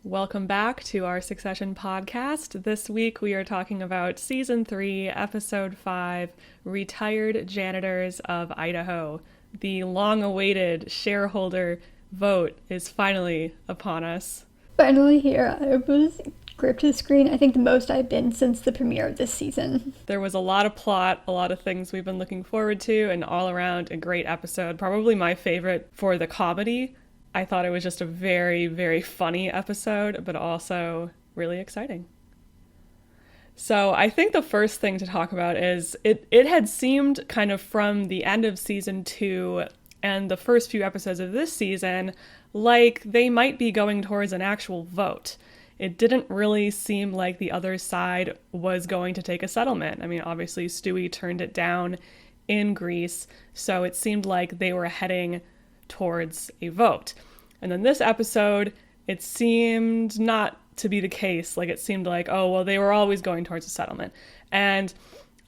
Welcome back to our Succession podcast. This week we are talking about Season 3, Episode 5, Retired Janitors of Idaho. The long-awaited shareholder vote is finally upon us. Finally here. I was gripped to the screen, I think the most I've been since the premiere of this season. There was a lot of plot, a lot of things we've been looking forward to, and all around a great episode. Probably my favorite for the comedy. I thought it was just a very, very funny episode, but also really exciting. So I think the first thing to talk about is it had seemed kind of from the end of season 2 and the first few episodes of this season like they might be going towards an actual vote. It didn't really seem like the other side was going to take a settlement. I mean, obviously Stewie turned it down in Greece, so it seemed like they were heading towards a vote. And then this episode, it seemed not to be the case. Like, it seemed like, oh, well, they were always going towards a settlement. And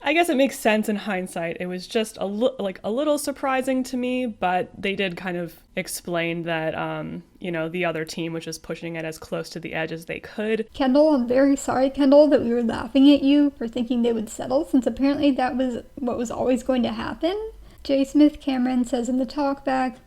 I guess it makes sense in hindsight. It was just a little surprising to me, but they did kind of explain that, the other team was just pushing it as close to the edge as they could. Kendall, I'm very sorry, Kendall, that we were laughing at you for thinking they would settle, since apparently that was what was always going to happen. J. Smith Cameron says in the talkback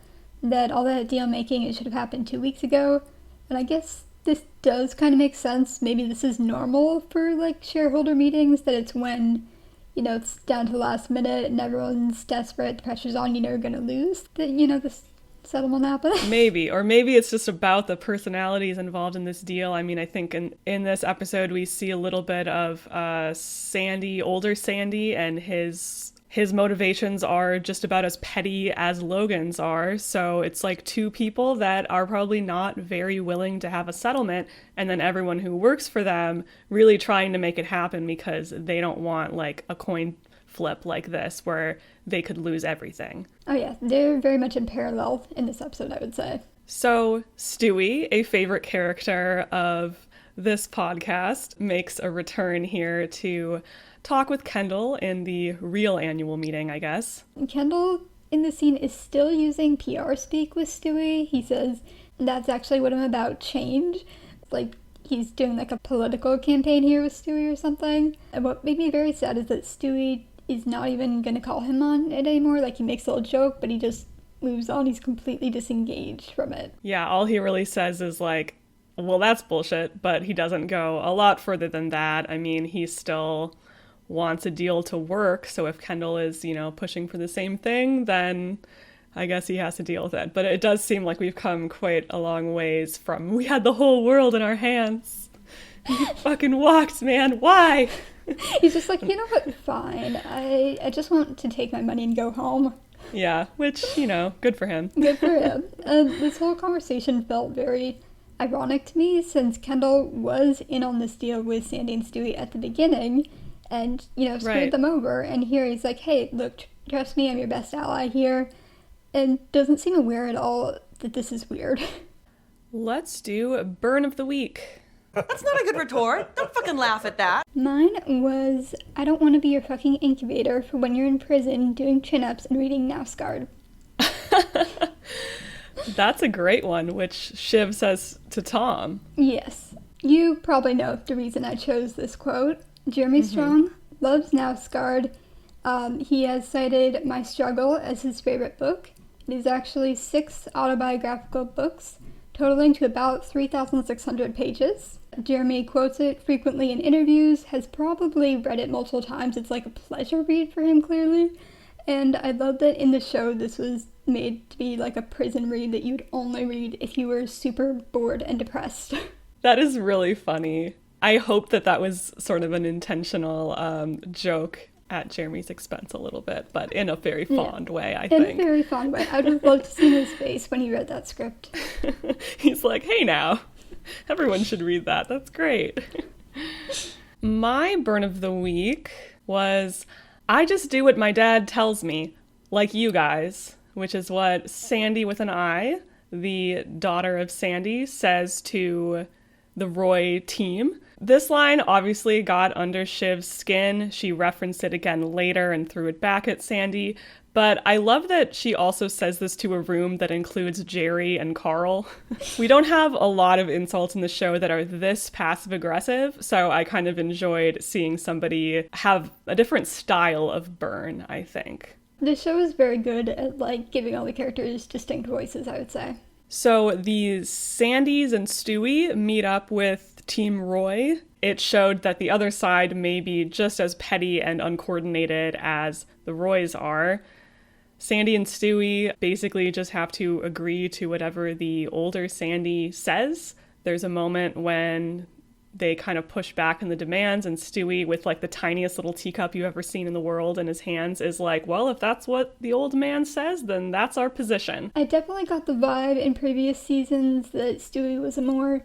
that all that deal making, it should have happened 2 weeks ago. And I guess this does kind of make sense. Maybe this is normal for, shareholder meetings, that it's when, it's down to the last minute and everyone's desperate, the pressure's on, you're going to lose, that, this settlement happened. Maybe. Or maybe it's just about the personalities involved in this deal. I mean, I think in this episode we see a little bit of older Sandy, and his motivations are just about as petty as Logan's are. So it's like two people that are probably not very willing to have a settlement, and then everyone who works for them really trying to make it happen because they don't want a coin flip like this where they could lose everything. Oh yeah, they're very much in parallel in this episode, I would say. So Stewie, a favorite character of this podcast, makes a return here to talk with Kendall in the real annual meeting, I guess. Kendall in the scene is still using PR speak with Stewie. He says, that's actually what I'm about, change. He's doing a political campaign here with Stewie or something. And what made me very sad is that Stewie is not even going to call him on it anymore. He makes a little joke, but he just moves on. He's completely disengaged from it. Yeah, all he really says is well, that's bullshit, but he doesn't go a lot further than that. I mean, he still wants a deal to work, so if Kendall is, pushing for the same thing, then I guess he has to deal with it. But it does seem like we've come quite a long ways from, we had the whole world in our hands. You fucking walked, man. Why? He's just you know what, fine. I just want to take my money and go home. Yeah, which, good for him. Good for him. And this whole conversation felt very ironic to me, since Kendall was in on this deal with Sandy and Stewie at the beginning and, screwed them over. And here he's like, hey, look, trust me, I'm your best ally here. And doesn't seem aware at all that this is weird. Let's do a burn of the week. That's not a good retort. Don't fucking laugh at that. Mine was, I don't want to be your fucking incubator for when you're in prison doing chin-ups and reading NASCAR. That's a great one, which Shiv says to Tom. Yes. You probably know the reason I chose this quote. Jeremy Strong loves NASCAR. He has cited My Struggle as his favorite book. It is actually 6 autobiographical books, totaling to about 3,600 pages. Jeremy quotes it frequently in interviews, has probably read it multiple times. It's a pleasure read for him, clearly. And I love that in the show this was made to be a prison read that you'd only read if you were super bored and depressed. That is really funny. I hope that was sort of an intentional joke at Jeremy's expense a little bit, but in a very fond way, I think. In a very fond way. I would have loved to see his face when he read that script. He's like, hey now, everyone should read that. That's great. My burn of the week was, I just do what my dad tells me, like you guys, which is what Sandy with an I, the daughter of Sandy, says to the Roy team. This line obviously got under Shiv's skin. She referenced it again later and threw it back at Sandy, But I love that she also says this to a room that includes Jerry and Carl. We don't have a lot of insults in the show that are this passive-aggressive, so I kind of enjoyed seeing somebody have a different style of burn, I think. The show is very good at, like, giving all the characters distinct voices, I would say. So the Sandys and Stewie meet up with Team Roy. It showed that the other side may be just as petty and uncoordinated as the Roys are. Sandy and Stewie basically just have to agree to whatever the older Sandy says. There's a moment when they kind of push back in the demands, and Stewie, with like the tiniest little teacup you've ever seen in the world in his hands, is like, well, if that's what the old man says, then that's our position. I definitely got the vibe in previous seasons that Stewie was a more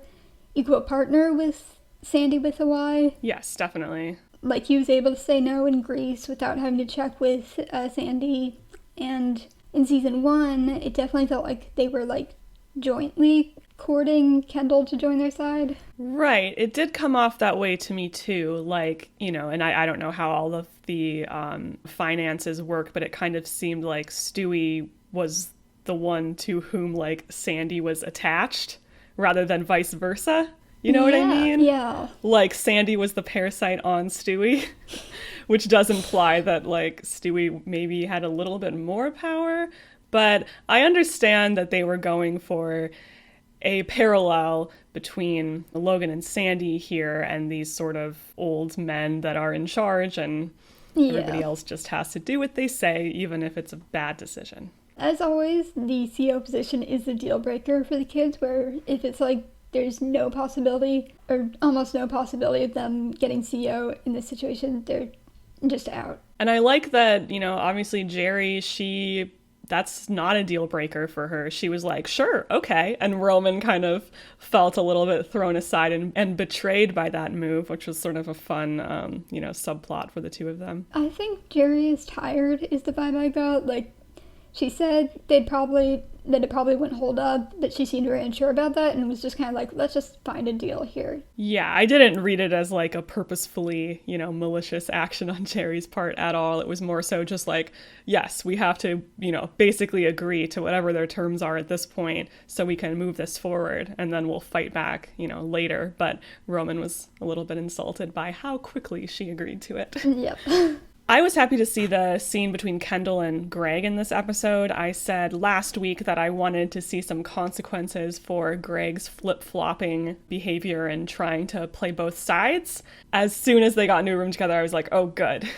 equal partner with Sandy with a Y. Yes, definitely. Like, he was able to say no in Greece without having to check with Sandy. And in season 1, it definitely felt like they were, like, jointly courting Kendall to join their side. Right. It did come off that way to me, too. Like, you know, and I don't know how all of the finances work, but it kind of seemed like Stewie was the one to whom, like, Sandy was attached rather than vice versa. You know what I mean? Yeah. Like, Sandy was the parasite on Stewie, which does imply that, like, Stewie maybe had a little bit more power. But I understand that they were going for a parallel between Logan and Sandy here and these sort of old men that are in charge, and everybody else just has to do what they say, even if it's a bad decision. As always, the CEO position is the deal breaker for the kids, where if it's like there's no possibility, or almost no possibility of them getting CEO in this situation, they're just out. And I like that, you know, obviously Jerry, that's not a deal breaker for her. She was like, sure, okay. And Roman kind of felt a little bit thrown aside and betrayed by that move, which was sort of a fun, subplot for the two of them. I think Jerry is tired, is the vibe I got. Like, she said that it probably wouldn't hold up, but she seemed very unsure about that and was just kind of like, let's just find a deal here. Yeah, I didn't read it as like a purposefully, malicious action on Jerry's part at all. It was more so just like, yes, we have to, basically agree to whatever their terms are at this point so we can move this forward, and then we'll fight back, later. But Roman was a little bit insulted by how quickly she agreed to it. Yep. I was happy to see the scene between Kendall and Greg in this episode. I said last week that I wanted to see some consequences for Greg's flip-flopping behavior and trying to play both sides. As soon as they got into a room together, I was like, oh, good.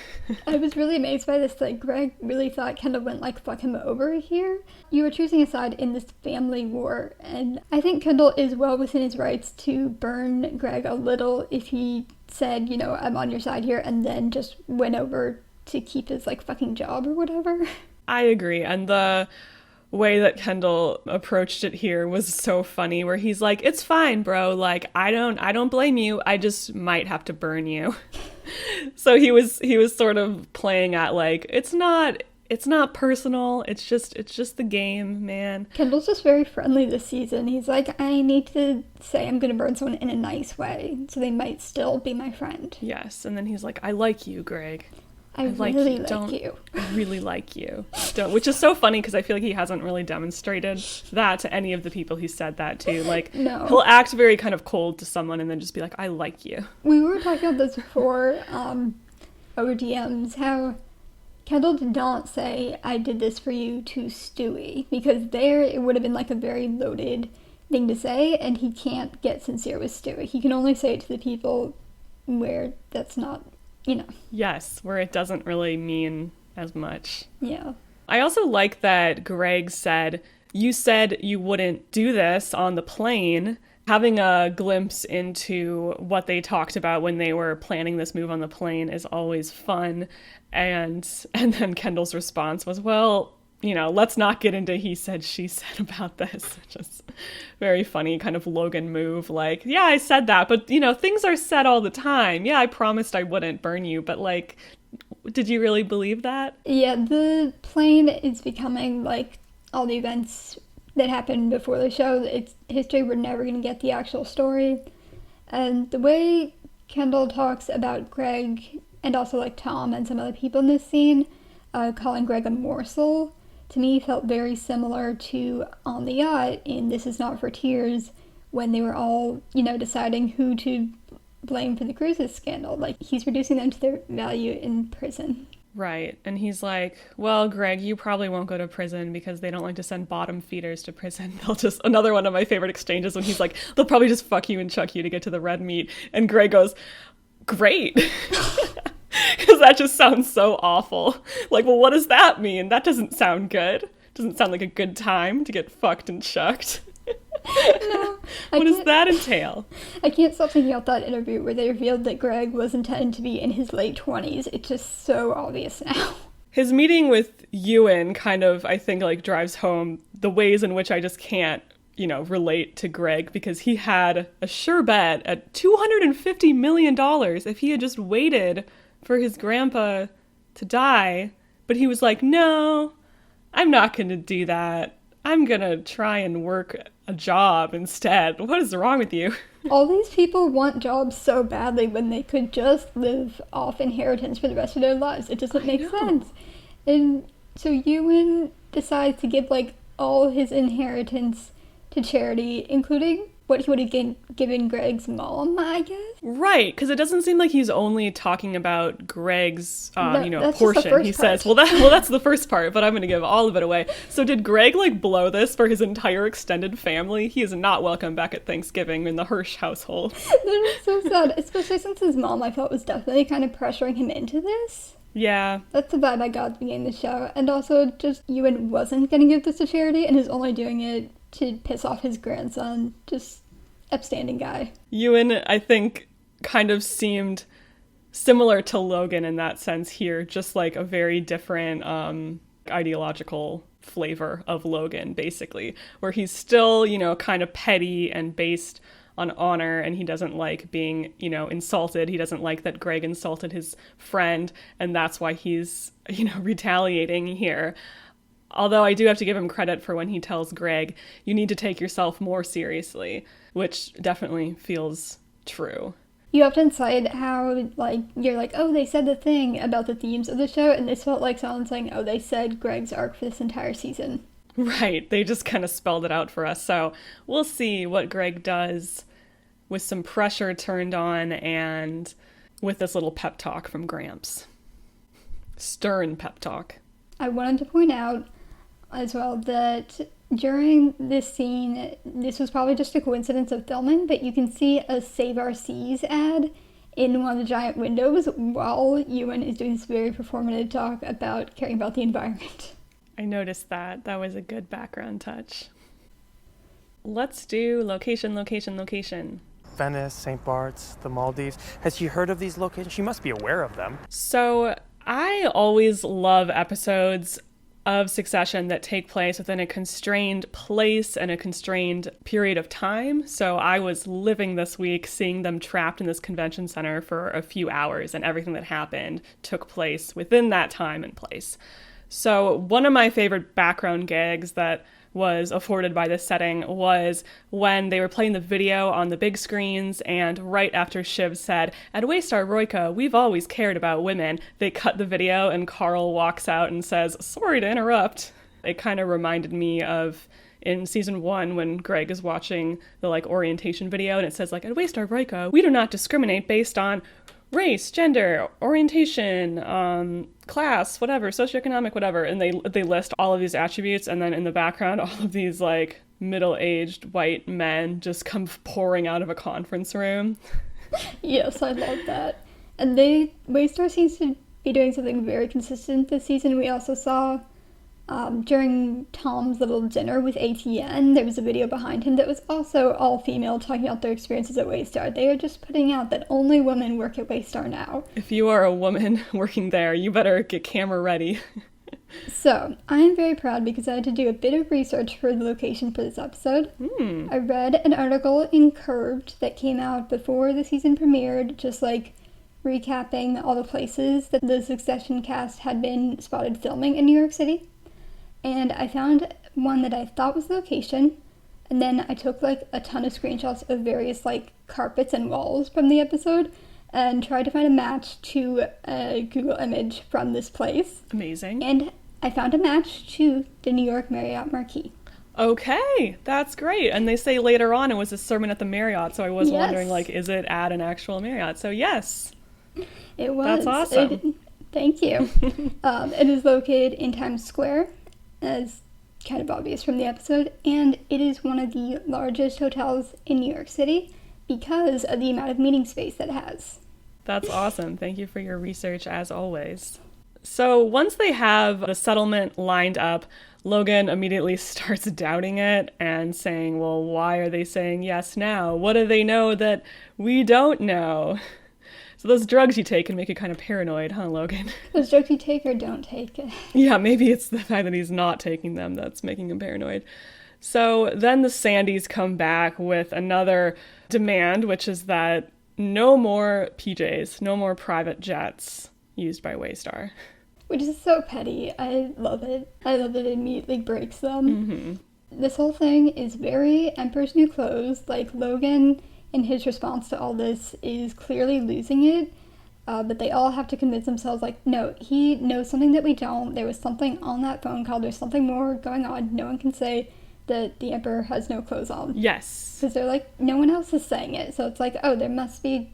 I was really amazed by this. Like, Greg really thought Kendall wouldn't, fuck him over here. You were choosing a side in this family war, and I think Kendall is well within his rights to burn Greg a little if he said, I'm on your side here, and then just went over to keep his, fucking job or whatever. I agree. And the way that Kendall approached it here was so funny, where he's like, it's fine, bro. Like, I don't blame you. I just might have to burn you. So he was sort of playing at, it's not personal. It's just the game, man. Kendall's just very friendly this season. He's like, I need to say I'm going to burn someone in a nice way, so they might still be my friend. Yes, and then he's like, I like you, Greg. I really like you. I really like you. Don't, which is so funny because I feel like he hasn't really demonstrated that to any of the people he said that to. No. He'll act very kind of cold to someone and then just be like, I like you. We were talking about this before, over DMs, how Kendall did not say, I did this for you to Stewie, because there it would have been a very loaded thing to say, and he can't get sincere with Stewie. He can only say it to the people where that's not, Yes, where it doesn't really mean as much. Yeah. I also like that Greg said, you said you wouldn't do this on the plane. Having a glimpse into what they talked about when they were planning this move on the plane is always fun. And then Kendall's response was, well, let's not get into he said, she said about this, which is very funny kind of Logan move. Like, yeah, I said that, but, things are said all the time. Yeah, I promised I wouldn't burn you, but, did you really believe that? Yeah, the plane is becoming, all the events that happened before the show. It's history. We're never going to get the actual story. And the way Kendall talks about Greg and also, Tom and some other people in this scene, calling Greg a morsel, to me felt very similar to On the Yacht in This Is Not for Tears, when they were all, deciding who to blame for the cruises scandal. Like, he's reducing them to their value in prison. Right. And he's like, well, Greg, you probably won't go to prison because they don't like to send bottom feeders to prison. They'll just, another one of my favorite exchanges when he's like, they'll probably just fuck you and chuck you to get to the red meat. And Greg goes, great. Because that just sounds so awful. Like, well, what does that mean? That doesn't sound good. Doesn't sound like a good time to get fucked and chucked. No, what does that entail? I can't stop thinking about that interview where they revealed that Greg was intended to be in his late 20s. It's just so obvious now. His meeting with Ewan kind of, I think, like, drives home the ways in which I just can't, relate to Greg, because he had a sure bet at $250 million if he had just waited for his grandpa to die. But he was like, no, I'm not going to do that. I'm going to try and work a job instead. What is wrong with you? All these people want jobs so badly when they could just live off inheritance for the rest of their lives. It doesn't make sense. And so Ewan decides to give, like, all his inheritance to charity, including what he would have given Greg's mom, I guess. Right, because it doesn't seem like he's only talking about Greg's, that's portion. He says, well, that's the first part, but I'm going to give all of it away. So did Greg, like, blow this for his entire extended family? He is not welcome back at Thanksgiving in the Hirsch household. That is so sad, especially since his mom, I felt, was definitely kind of pressuring him into this. Yeah. That's the vibe I got at the beginning of the show. And also, just Ewan wasn't going to give this to charity and is only doing it to piss off his grandson. Just upstanding guy. Ewan, I think, kind of seemed similar to Logan in that sense here, just like a very different ideological flavor of Logan, basically, where he's still, kind of petty and based on honor, and he doesn't like being, insulted. He doesn't like that Greg insulted his friend, and that's why he's, retaliating here. Although I do have to give him credit for when he tells Greg, you need to take yourself more seriously, which definitely feels true. You often cite how, like, you're like, oh, they said the thing about the themes of the show, and this felt like someone saying, oh, they said Greg's arc for this entire season. Right, they just kind of spelled it out for us, so we'll see what Greg does with some pressure turned on and with this little pep talk from Gramps. Stern pep talk. I wanted to point out as well that during this scene, this was probably just a coincidence of filming, but you can see a Save Our Seas ad in one of the giant windows while Ewan is doing this very performative talk about caring about the environment. I noticed that. That was a good background touch. Let's do location. Venice, St. Bart's, the Maldives. Has she heard of these locations? She must be aware of them. So I always love episodes of Succession that take place within a constrained place and a constrained period of time. So I was living this week seeing them trapped in this convention center for a few hours, and everything that happened took place within that time and place. So one of my favorite background gags that was afforded by this setting was when they were playing the video on the big screens, and right after Shiv said, "At Waystar Royka, we've always cared about women," they cut the video and Carl walks out and says, "Sorry to interrupt." It kind of reminded me of in season 1 when Greg is watching the orientation video and it says at Waystar Royka, we do not discriminate based on race, gender, orientation, class, whatever, socioeconomic, whatever. And they list all of these attributes, and then in the background, all of these middle-aged white men just come pouring out of a conference room. Yes, I love that. And Waystar seems to be doing something very consistent this season. We also saw during Tom's little dinner with ATN, there was a video behind him that was also all female, talking about their experiences at Waystar. They are just putting out that only women work at Waystar now. If you are a woman working there, you better get camera ready. So, I am very proud because I had to do a bit of research for the location for this episode. I read an article in Curved that came out before the season premiered, just recapping all the places that the Succession cast had been spotted filming in New York City. And I found one that I thought was the location, and then I took a ton of screenshots of various carpets and walls from the episode, and tried to find a match to a Google image from this place. Amazing. And I found a match to the New York Marriott Marquis. Okay, that's great. And they say later on it was a sermon at the Marriott, so I was Yes. wondering, like, is it at an actual Marriott? So yes. It was. That's awesome. Thank you. It is located in Times Square, as kind of obvious from the episode, and it is one of the largest hotels in New York City because of the amount of meeting space that it has. That's awesome. Thank you for your research, as always. So once they have the settlement lined up, Logan immediately starts doubting it and saying, well, why are they saying yes now? What do they know that we don't know? So those drugs you take can make you kind of paranoid, huh, Logan? Those drugs you take or don't take. Yeah, maybe it's the fact that he's not taking them that's making him paranoid. So then the Sandys come back with another demand, which is that no more PJs, no more private jets used by Waystar. Which is so petty. I love it. I love that it immediately breaks them. Mm-hmm. This whole thing is very Emperor's New Clothes. Like, Logan, in his response to all this, is clearly losing it. But they all have to convince themselves, like, no, he knows something that we don't. There was something on that phone call. There's something more going on. No one can say that the Emperor has no clothes on. Yes. Because they're like, no one else is saying it. So it's like, oh, there must be,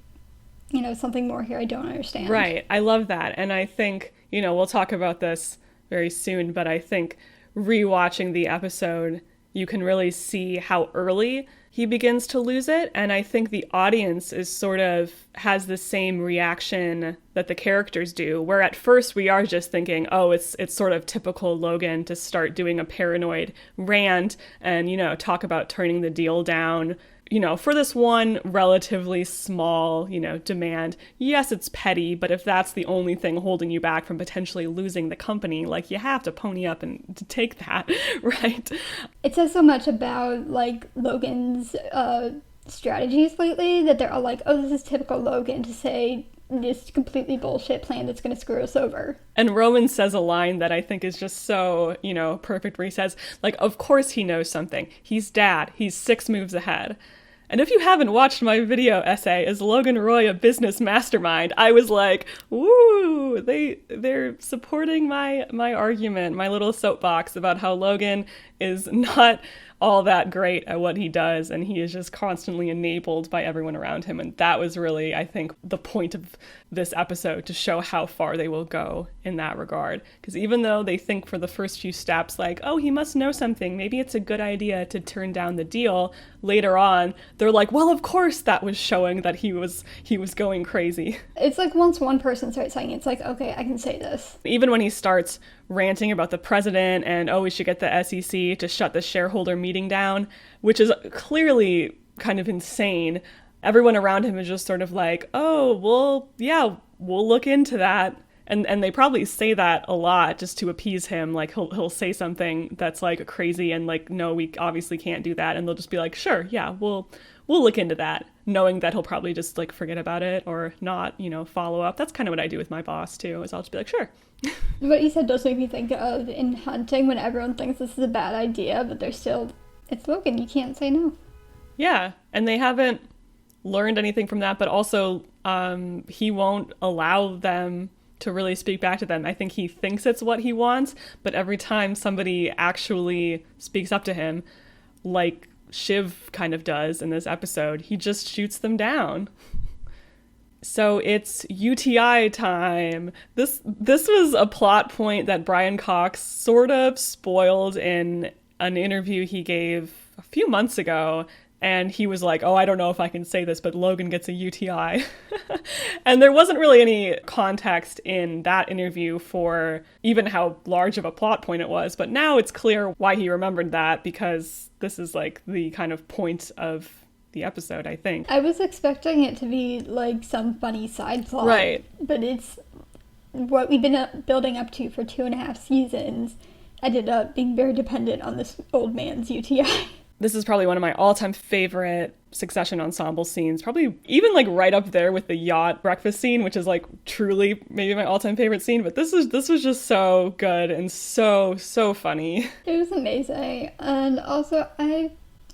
something more here I don't understand. Right. I love that. And I think, we'll talk about this very soon, but I think rewatching the episode, you can really see how early he begins to lose it. And I think the audience is sort of has the same reaction that the characters do, where at first we are just thinking, oh, it's sort of typical Logan to start doing a paranoid rant and, talk about turning the deal down. For this one relatively small, demand, yes, it's petty, but if that's the only thing holding you back from potentially losing the company, like, you have to pony up and to take that, right? It says so much about, like, Logan's strategies lately that they're all like, oh, this is typical Logan to say this completely bullshit plan that's going to screw us over. And Roman says a line that I think is just so, perfect, where he says, like, of course he knows something. He's dad. He's 6 moves ahead. And if you haven't watched my video essay, Is Logan Roy a Business Mastermind? I was like, woo, they're supporting my argument, my little soapbox about how Logan is not all that great at what he does, and he is just constantly enabled by everyone around him. And that was really, I think, the point of this episode, to show how far they will go in that regard. Because even though they think for the first few steps, like, oh, he must know something, maybe it's a good idea to turn down the deal, later on, they're like, well, of course that was showing that he was going crazy. It's like once one person starts saying it, it's like, okay, I can say this. Even when he starts ranting about the president and, oh, we should get the SEC to shut the shareholder meeting down, which is clearly kind of insane. Everyone around him is just sort of like, oh, well, yeah, we'll look into that. And they probably say that a lot just to appease him. Like, he'll say something that's, like, crazy and, like, no, we obviously can't do that. And they'll just be like, sure, yeah, we'll look into that, knowing that he'll probably just, like, forget about it or not, follow up. That's kind of what I do with my boss, too, is I'll just be like, sure. What you said does make me think of in hunting, when everyone thinks this is a bad idea, but they're still, it's Logan, you can't say no. Yeah, and they haven't learned anything from that, but also he won't allow them to really speak back to them. I think he thinks it's what he wants, but every time somebody actually speaks up to him, like Shiv kind of does in this episode, he just shoots them down. So it's UTI time. This was a plot point that Brian Cox sort of spoiled in an interview he gave a few months ago. And he was like, oh, I don't know if I can say this, but Logan gets a UTI. And there wasn't really any context in that interview for even how large of a plot point it was. But now it's clear why he remembered that, because this is like the kind of point of the episode, I think. I was expecting it to be like some funny side plot. Right. But it's what we've been building up to for 2.5 seasons. Ended up being very dependent on this old man's UTI. This is probably one of my all-time favorite Succession ensemble scenes, probably even like right up there with the yacht breakfast scene, which is like truly maybe my all-time favorite scene. But this was just so good and so funny. It was amazing. And also,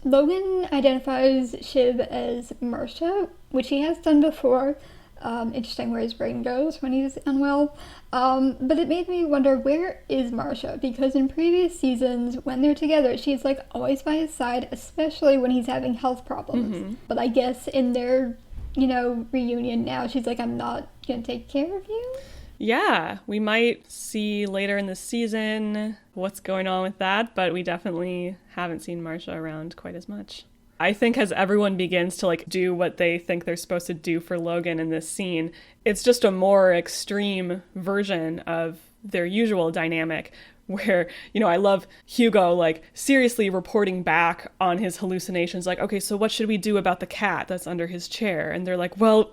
Logan identifies Shiv as Marsha, which he has done before. Interesting where his brain goes when he's unwell. But it made me wonder, where is Marcia? Because in previous seasons, when they're together, she's like always by his side, especially when he's having health problems. But I guess in their, reunion now, she's like, I'm not gonna take care of you. Yeah, we might see later in the season what's going on with that, but we definitely haven't seen Marcia around quite as much. I think as everyone begins to do what they think they're supposed to do for Logan in this scene, it's just a more extreme version of their usual dynamic where, I love Hugo, seriously reporting back on his hallucinations. Okay, so what should we do about the cat that's under his chair? And they're like, well,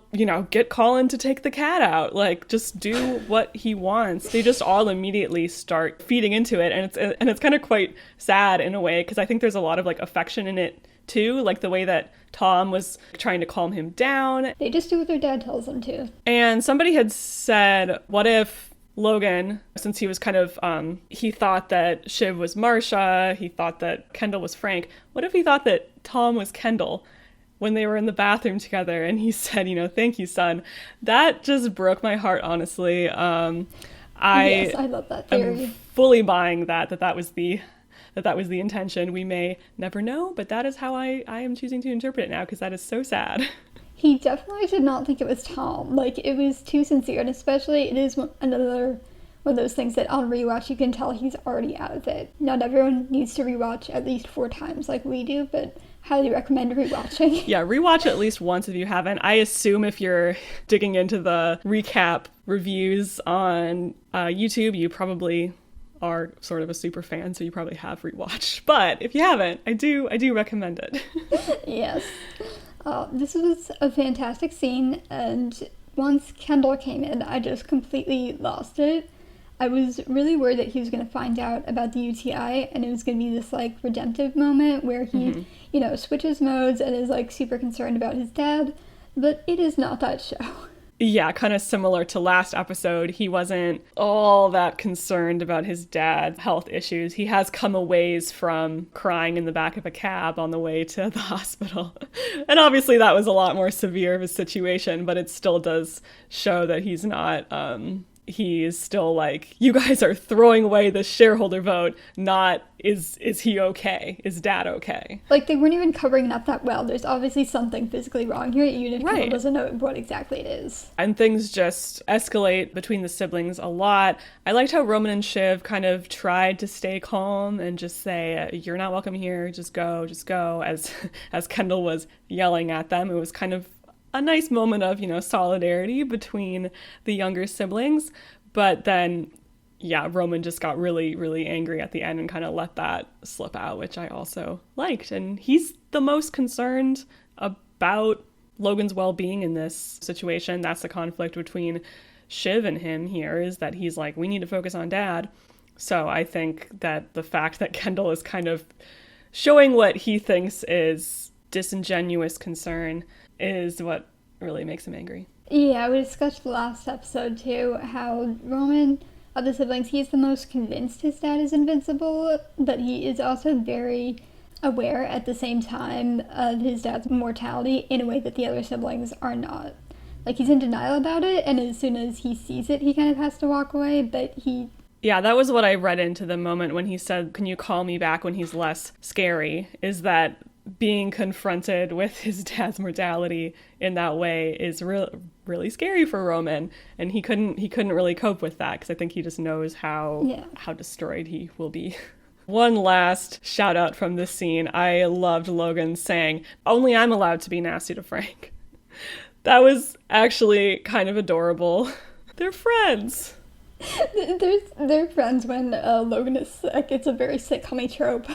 get Colin to take the cat out. Just do what he wants. They just all immediately start feeding into it. And it's kind of quite sad in a way, because I think there's a lot of affection in it too, the way that Tom was trying to calm him down. They just do what their dad tells them to. And somebody had said, what if Logan, since he was kind of, he thought that Shiv was Marcia, he thought that Kendall was Frank, what if he thought that Tom was Kendall when they were in the bathroom together? And he said, thank you, son. That just broke my heart, honestly. Yes, I love that theory. I'm fully buying that was the intention. We may never know, but that is how I am choosing to interpret it now, because that is so sad. He definitely did not think it was Tom. It was too sincere, and especially it is another one of those things that on rewatch you can tell he's already out of it. Not everyone needs to rewatch at least 4 times like we do, but highly recommend rewatching. Yeah, rewatch at least once if you haven't. I assume if you're digging into the recap reviews on YouTube, you probably are sort of a super fan, so you probably have rewatched. But if you haven't, I do recommend it. Yes. This was a fantastic scene, and once Kendall came in, I just completely lost it. I was really worried that he was going to find out about the UTI, and it was going to be this redemptive moment where he, switches modes and is super concerned about his dad, but it is not that show. Yeah, kind of similar to last episode. He wasn't all that concerned about his dad's health issues. He has come a ways from crying in the back of a cab on the way to the hospital. And obviously that was a lot more severe of a situation, but it still does show that he's not, he is still you guys are throwing away the shareholder vote, not is he okay? Is dad okay? They weren't even covering it up that well. There's obviously something physically wrong here, even if Kendall doesn't know what exactly it is. And things just escalate between the siblings a lot. I liked how Roman and Shiv kind of tried to stay calm and just say, you're not welcome here, just go, as Kendall was yelling at them. It was kind of a nice moment of, solidarity between the younger siblings. But then, Roman just got really, really angry at the end and kind of let that slip out, which I also liked. And he's the most concerned about Logan's well-being in this situation. That's the conflict between Shiv and him here, is that he's we need to focus on dad. So I think that the fact that Kendall is kind of showing what he thinks is disingenuous concern is what really makes him angry. Yeah, we discussed the last episode too, how Roman, of the siblings, he's the most convinced his dad is invincible, but he is also very aware at the same time of his dad's mortality in a way that the other siblings are not. He's in denial about it, and as soon as he sees it, he kind of has to walk away, but he... Yeah, that was what I read into the moment when he said, can you call me back when he's less scary, is that being confronted with his dad's mortality in that way is really scary for Roman, and he couldn't really cope with that, because I think he just knows how destroyed he will be. One last shout out from this scene. I loved Logan saying, only I'm allowed to be nasty to Frank. That was actually kind of adorable. They're friends. They're friends when Logan is sick. It's a very sitcom-y trope.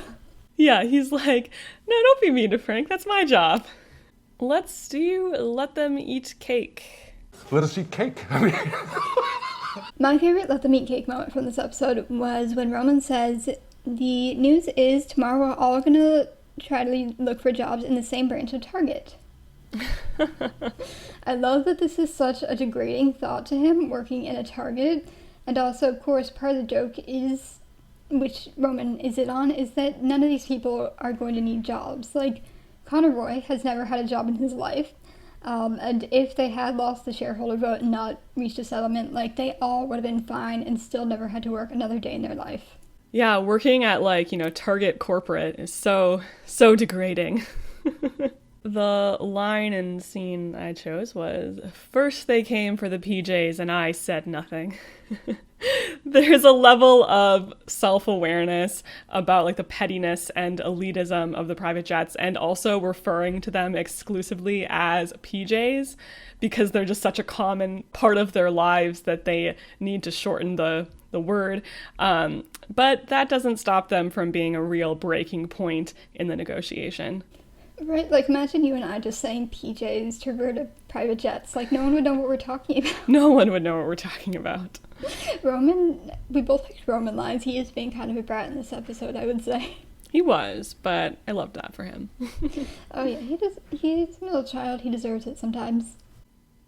Yeah, he's like, no, don't be mean to Frank. That's my job. Let them eat cake. Let us eat cake. My favorite let them eat cake moment from this episode was when Roman says, the news is tomorrow we're all going to try to look for jobs in the same branch of Target. I love that this is such a degrading thought to him, working in a Target. And also, of course, part of the joke is, which Roman is it on, is that none of these people are going to need jobs. Connor Roy has never had a job in his life. And if they had lost the shareholder vote and not reached a settlement, like, they all would have been fine and still never had to work another day in their life. Yeah, working at, like, Target corporate is so degrading. The line and scene I chose was, "First they came for the PJs and I said nothing." There's a level of self-awareness about, like, the pettiness and elitism of the private jets, and also referring to them exclusively as PJs because they're just such a common part of their lives that they need to shorten the word. But that doesn't stop them from being a real breaking point in the negotiation. Right, like, imagine you and I just saying PJs to refer to private jets. Like, no one would know what we're talking about. No one would know what we're talking about. Roman, we both picked Roman lines. He is being kind of a brat in this episode, I would say. He was, but I loved that for him. Oh yeah, he's a middle child. He deserves it sometimes.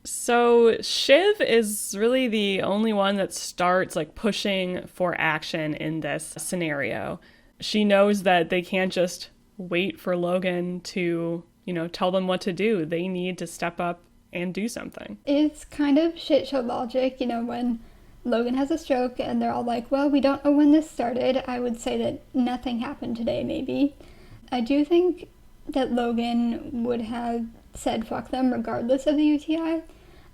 So Shiv is really the only one that starts, like, pushing for action in this scenario. She knows that they can't just wait for Logan to, tell them what to do. They need to step up and do something. It's kind of shit show logic, when Logan has a stroke and they're all like, well, we don't know when this started. I would say that nothing happened today, maybe. I do think that Logan would have said fuck them regardless of the UTI,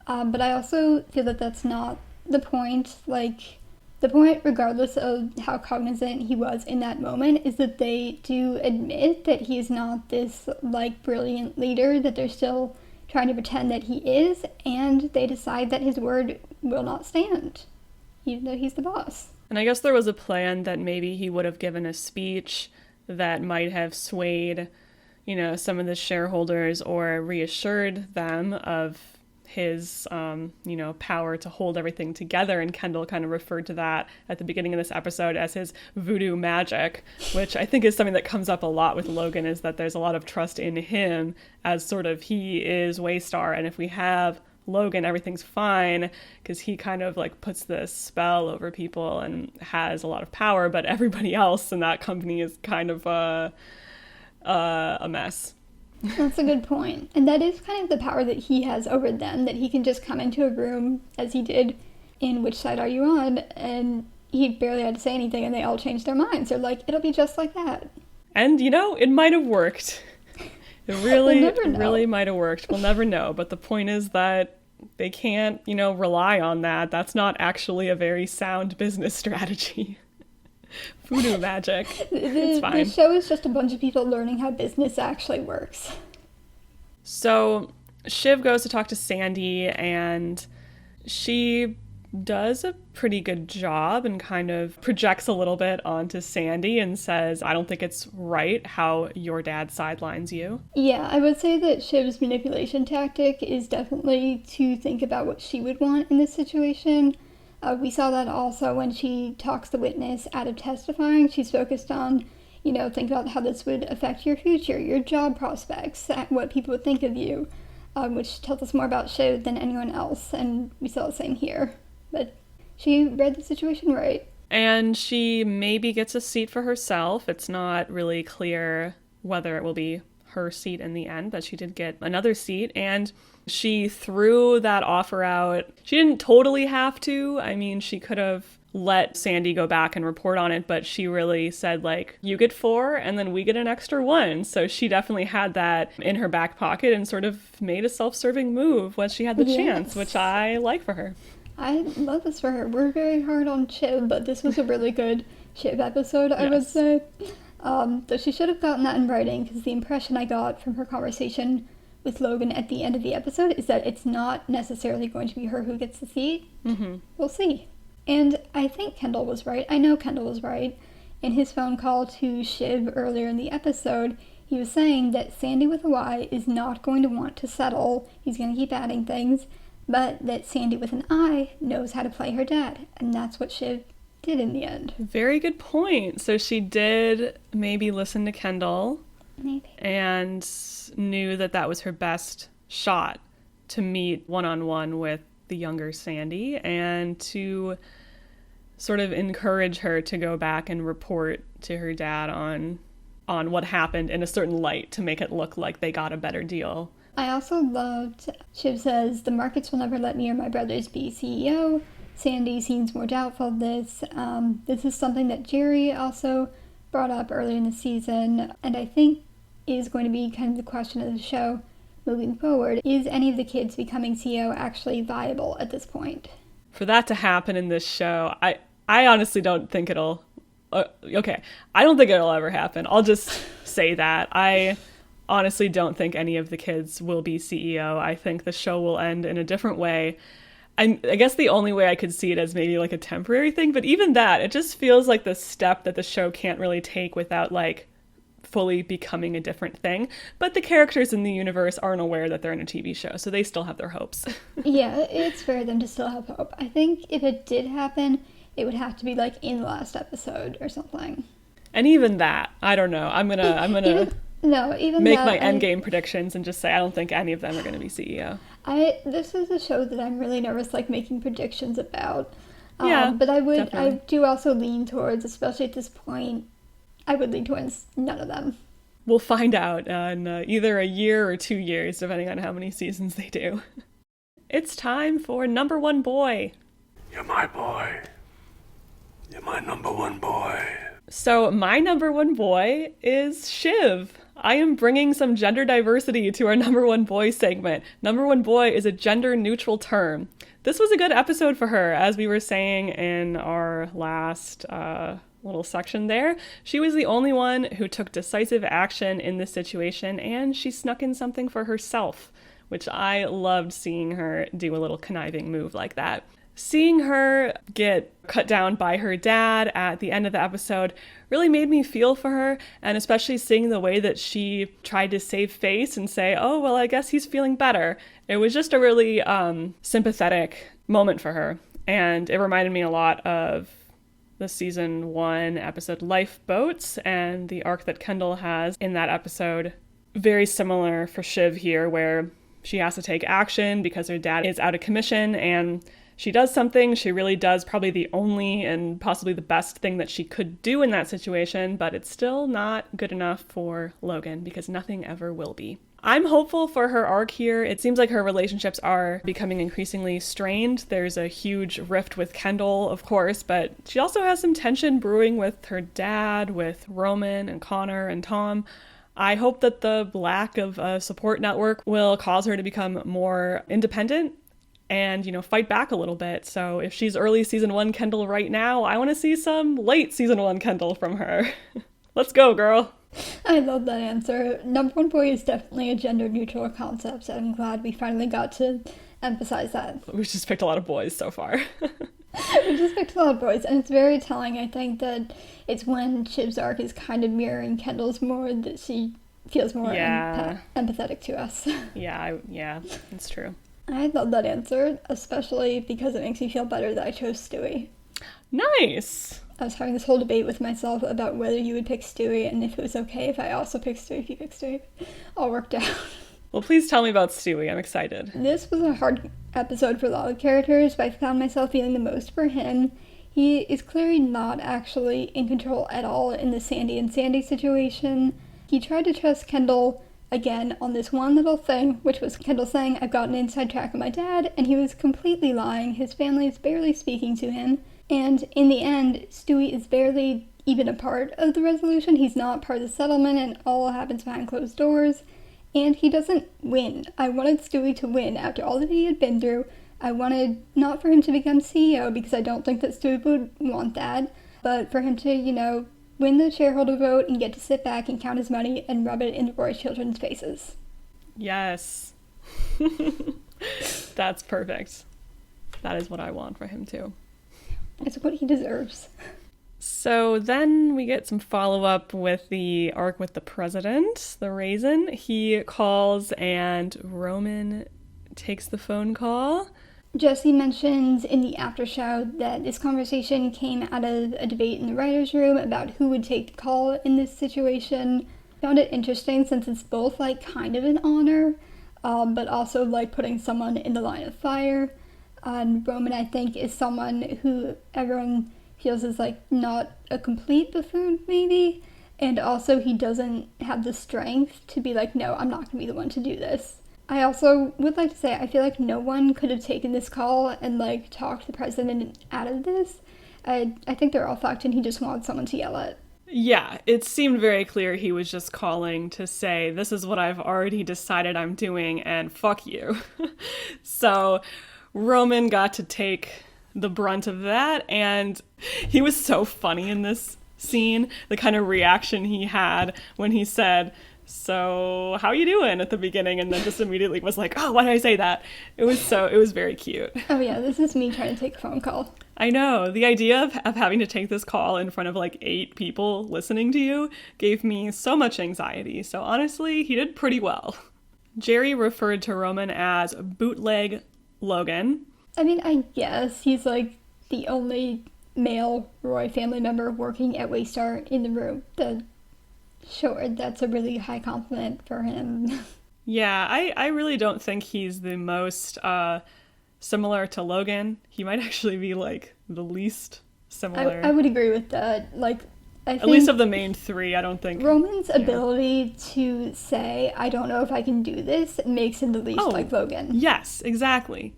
but I also feel that that's not the point. Like, the point, regardless of how cognizant he was in that moment, is that they do admit that he's not this, like, brilliant leader, that they're still trying to pretend that he is, and they decide that his word will not stand, even though he's the boss. And I guess there was a plan that maybe he would have given a speech that might have swayed, some of the shareholders or reassured them of his, power to hold everything together. And Kendall kind of referred to that at the beginning of this episode as his voodoo magic, which I think is something that comes up a lot with Logan, is that there's a lot of trust in him as sort of, he is Waystar. And if we have Logan, everything's fine, because he kind of, like, puts this spell over people and has a lot of power, but everybody else in that company is kind of a mess. That's a good point. And that is kind of the power that he has over them, that he can just come into a room, as he did in Which Side Are You On? And he barely had to say anything and they all changed their minds. They're like, it'll be just like that. And, it might have worked. It really might have worked. We'll never know. But the point is that they can't, rely on that. That's not actually a very sound business strategy. Voodoo magic. It's fine. The show is just a bunch of people learning how business actually works. So Shiv goes to talk to Sandy, and she does a pretty good job and kind of projects a little bit onto Sandy and says, I don't think it's right how your dad sidelines you. Yeah, I would say that Shiv's manipulation tactic is definitely to think about what she would want in this situation. We saw that also when she talks the witness out of testifying. She's focused on, think about how this would affect your future, your job prospects, what people would think of you, which tells us more about Shiv than anyone else, and we saw the same here. But she read the situation right. And she maybe gets a seat for herself. It's not really clear whether it will be her seat in the end, but she did get another seat, and she threw that offer out. She didn't totally have to. I mean, she could have let Sandy go back and report on it, but she really said, like, you get 4 and then we get an extra 1. So she definitely had that in her back pocket and sort of made a self-serving move when she had the chance, which I like for her. I love this for her. We're very hard on Shiv, but this was a really good Shiv episode, I would say. Though she should have gotten that in writing, because the impression I got from her conversation with Logan at the end of the episode is that it's not necessarily going to be her who gets the seat. Mm-hmm. We'll see. And I think Kendall was right. I know Kendall was right. In his phone call to Shiv earlier in the episode, he was saying that Sandy with a Y is not going to want to settle. He's going to keep adding things. But that Sandy with an I knows how to play her dad. And that's what Shiv did in the end. Very good point. So she did maybe listen to Kendall. Maybe. And knew that that was her best shot to meet one-on-one with the younger Sandy and to sort of encourage her to go back and report to her dad on what happened in a certain light to make it look like they got a better deal I also loved, Shiv says, the markets will never let me or my brothers be CEO. Sandy seems more doubtful of this. This is something that Jerry also brought up earlier in the season, and I think is going to be kind of the question of the show moving forward. Is any of the kids becoming CEO actually viable at this point? For that to happen in this show, I honestly don't think it'll... okay, I don't think it'll ever happen. I'll just say that. I honestly don't think any of the kids will be CEO. I think the show will end in a different way. I guess the only way I could see it as maybe like a temporary thing, but even that, it just feels like the step that the show can't really take without like fully becoming a different thing. But the characters in the universe aren't aware that they're in a TV show, so they still have their hopes. Yeah, it's fair them to still have hope. I think if it did happen, it would have to be like in the last episode or something. And even that, I don't know. I'm gonna make my endgame predictions and just say I don't think any of them are gonna be CEO. This is a show that I'm really nervous like making predictions about. Yeah, but definitely. I do also lean towards, especially at this point, I would lean towards none of them. We'll find out in either a year or 2 years, depending on how many seasons they do. It's time for number one boy. You're my boy. You're my number one boy. So my number one boy is Shiv. I am bringing some gender diversity to our number one boy segment. Number one boy is a gender neutral term. This was a good episode for her, as we were saying in our last little section there. She was the only one who took decisive action in this situation, and she snuck in something for herself, which I loved seeing her do a little conniving move like that. Seeing her get cut down by her dad at the end of the episode really made me feel for her, and especially seeing the way that she tried to save face and say, oh, well, I guess he's feeling better. It was just a really sympathetic moment for her, and it reminded me a lot of the season 1 episode Lifeboats and the arc that Kendall has in that episode. Very similar for Shiv here, where she has to take action because her dad is out of commission, and she does something. She really does probably the only and possibly the best thing that she could do in that situation, but it's still not good enough for Logan because nothing ever will be. I'm hopeful for her arc here. It seems like her relationships are becoming increasingly strained. There's a huge rift with Kendall, of course, but she also has some tension brewing with her dad, with Roman and Connor and Tom. I hope that the lack of a support network will cause her to become more independent and, fight back a little bit. So if she's early season 1 Kendall right now, I want to see some late season 1 Kendall from her. Let's go, girl. I love that answer. Number one boy is definitely a gender neutral concept, so I'm glad we finally got to emphasize that. We've just picked a lot of boys so far. We just picked a lot of boys, and it's very telling. I think that it's when Shiv's arc is kind of mirroring Kendall's more that she feels more empathetic to us. Yeah, that's true. I love that answer, especially because it makes me feel better that I chose Stewie. Nice! I was having this whole debate with myself about whether you would pick Stewie and if it was okay if I also picked Stewie if you picked Stewie. All worked out. Well, please tell me about Stewie. I'm excited. This was a hard episode for a lot of characters, but I found myself feeling the most for him. He is clearly not actually in control at all in the Sandy and Sandy situation. He tried to trust Kendall again on this one little thing, which was Kendall saying, I've got an inside track of my dad, and he was completely lying. His family is barely speaking to him. And in the end, Stewie is barely even a part of the resolution. He's not part of the settlement, and all happens behind closed doors. And he doesn't win. I wanted Stewie to win after all that he had been through. I wanted not for him to become CEO, because I don't think that Stewie would want that, but for him to, win the shareholder vote and get to sit back and count his money and rub it into Roy's children's faces. Yes. That's perfect. That is what I want for him too. It's what he deserves. So then we get some follow-up with the arc with the president, the Raisin. He calls and Roman takes the phone call. Jesse mentions in the after show that this conversation came out of a debate in the writer's room about who would take the call in this situation. Found it interesting since it's both kind of an honor, but also putting someone in the line of fire. And Roman, I think, is someone who everyone feels is not a complete buffoon maybe, and also he doesn't have the strength to be no, I'm not gonna be the one to do this. I also would like to say, I feel like no one could have taken this call and, like, talked the president out of this. I think they're all fucked and he just wanted someone to yell at. Yeah, it seemed very clear he was just calling to say, this is what I've already decided I'm doing, and fuck you. So Roman got to take the brunt of that, and he was so funny in this scene, the kind of reaction he had when he said, so how you doing at the beginning, and then just immediately was like, oh, why did I say that? It was very cute. Oh yeah, this is me trying to take a phone call. I know. The idea of having to take this call in front of like 8 people listening to you gave me so much anxiety. So honestly, he did pretty well. Jerry referred to Roman as bootleg Logan. I mean, I guess he's like the only male Roy family member working at Waystar in the room. Sure, that's a really high compliment for him. Yeah, I really don't think he's the most similar to Logan. He might actually be like the least similar. I would agree with that. Like, I think at least of the main 3, I don't think. Roman's ability to say, I don't know if I can do this, makes him the least like Logan. Yes, exactly.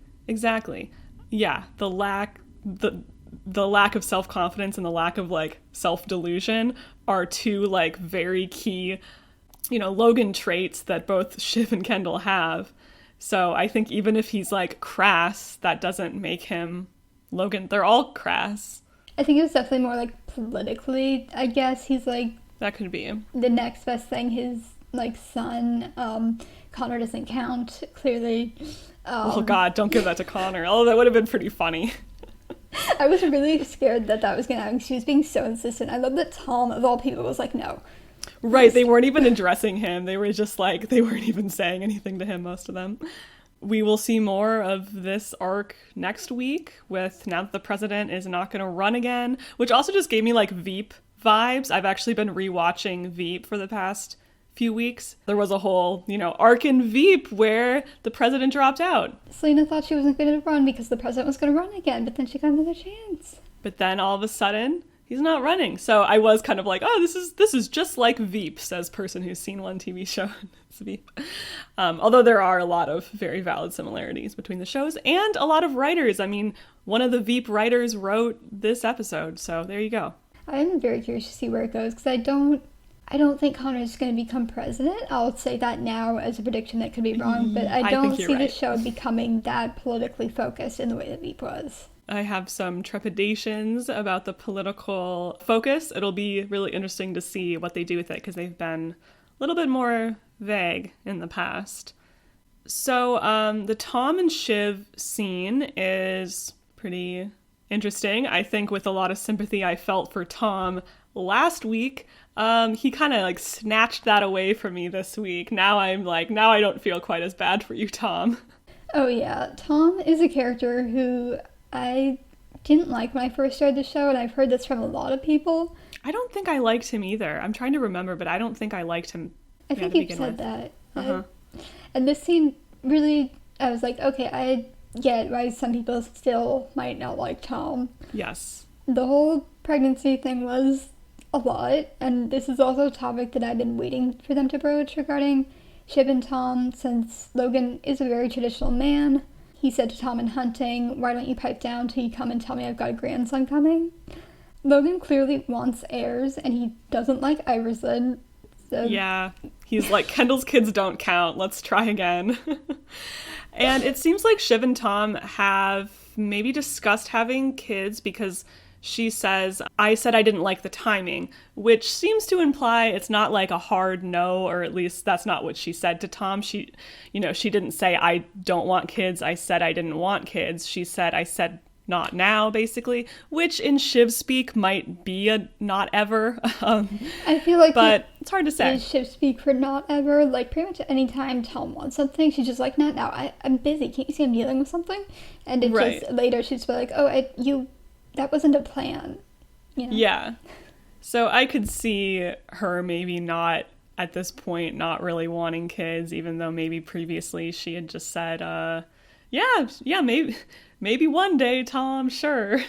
Yeah, the lack of self-confidence and the lack of like self-delusion are 2 like very key, Logan traits that both Shiv and Kendall have. So I think even if he's like crass, that doesn't make him Logan. They're all crass. I think it was definitely more like politically, I guess. He's like that could be the next best thing. His like son, Connor doesn't count, clearly. Oh god, don't give that to Connor. Oh, that would have been pretty funny. I was really scared that was gonna happen. She was being so insistent. I love that Tom, of all people, was like, no. Right, they weren't even addressing him. They were just like, they weren't even saying anything to him, most of them. We will see more of this arc next week with now that the president is not going to run again, which also just gave me like Veep vibes. I've actually been rewatching Veep for the past few weeks. There was a whole, arc in Veep where the president dropped out. Selena thought she wasn't going to run because the president was going to run again, but then she got another chance. But then all of a sudden, he's not running. So I was kind of like, oh, this is just like Veep, says person who's seen one TV show. It's Veep. Although there are a lot of very valid similarities between the shows and a lot of writers. I mean, one of the Veep writers wrote this episode. So there you go. I am very curious to see where it goes because I don't think Connor's going to become president. I'll say that now as a prediction that could be wrong, but I don't see the show becoming that politically focused in the way that Veep was. I have some trepidations about the political focus. It'll be really interesting to see what they do with it because they've been a little bit more vague in the past. So the Tom and Shiv scene is pretty interesting. I think with a lot of sympathy I felt for Tom last week, he kind of like snatched that away from me this week. Now I don't feel quite as bad for you, Tom. Oh yeah, Tom is a character who I didn't like when I first started the show, and I've heard this from a lot of people. I don't think I liked him either. I'm trying to remember, but I don't think I liked him. I think you've said that. And this scene really, I was like, okay, I get why some people still might not like Tom. Yes. The whole pregnancy thing was a lot, and this is also a topic that I've been waiting for them to broach regarding Shiv and Tom, since Logan is a very traditional man. He said to Tom in hunting, why don't you pipe down till you come and tell me I've got a grandson coming? Logan clearly wants heirs, and he doesn't like Iverson. So. Yeah, he's like, Kendall's kids don't count, let's try again. And it seems like Shiv and Tom have maybe discussed having kids because she says, I said I didn't like the timing, which seems to imply it's not like a hard no, or at least that's not what she said to Tom. She didn't say, I don't want kids. I said I didn't want kids. She said, I said not now, basically, which in Shiv speak might be a not ever. I feel like but it's hard to say. Shiv speak for not ever. Like pretty much any time Tom wants something, she's just like, not now. I'm busy. Can't you see I'm dealing with something? And it just later she's like, oh, that wasn't a plan. Yeah. So I could see her maybe not, at this point, not really wanting kids, even though maybe previously she had just said, yeah, maybe one day, Tom, sure.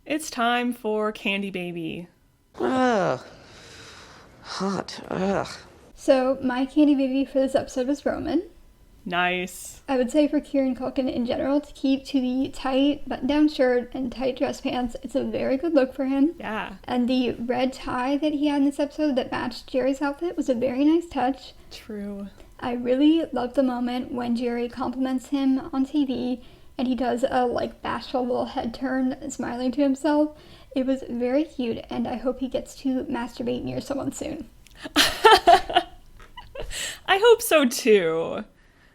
It's time for Candy Baby. Ugh. Hot. Ugh. So my Candy Baby for this episode was Roman. Nice. I would say for Kieran Culkin in general to keep to the tight button-down shirt and tight dress pants. It's a very good look for him. Yeah. And the red tie that he had in this episode that matched Jerry's outfit was a very nice touch. True. I really love the moment when Jerry compliments him on TV and he does a like bashful little head turn, smiling to himself. It was very cute, and I hope he gets to masturbate near someone soon. I hope so too.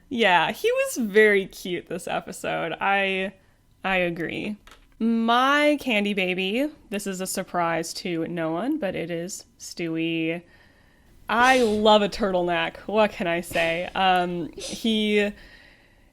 Yeah, he was very cute this episode. I agree. My candy baby, this is a surprise to no one, but it is Stewie. I love a turtleneck. What can I say?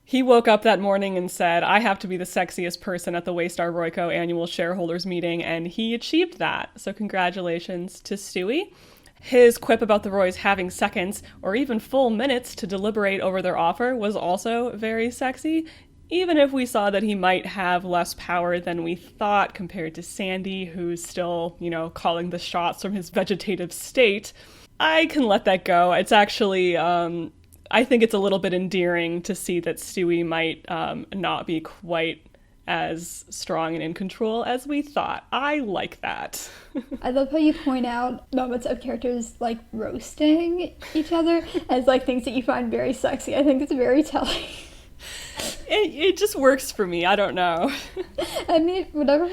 He woke up that morning and said, I have to be the sexiest person at the Waystar Royco annual shareholders meeting, and he achieved that. So congratulations to Stewie. His quip about the Roys having seconds or even full minutes to deliberate over their offer was also very sexy, even if we saw that he might have less power than we thought compared to Sandy, who's still, calling the shots from his vegetative state. I can let that go. It's actually, I think it's a little bit endearing to see that Stewie might not be quite as strong and in control as we thought. I like that. I love how you point out moments of characters like roasting each other as like things that you find very sexy. I think it's very telling. It just works for me. I don't know. I mean, whatever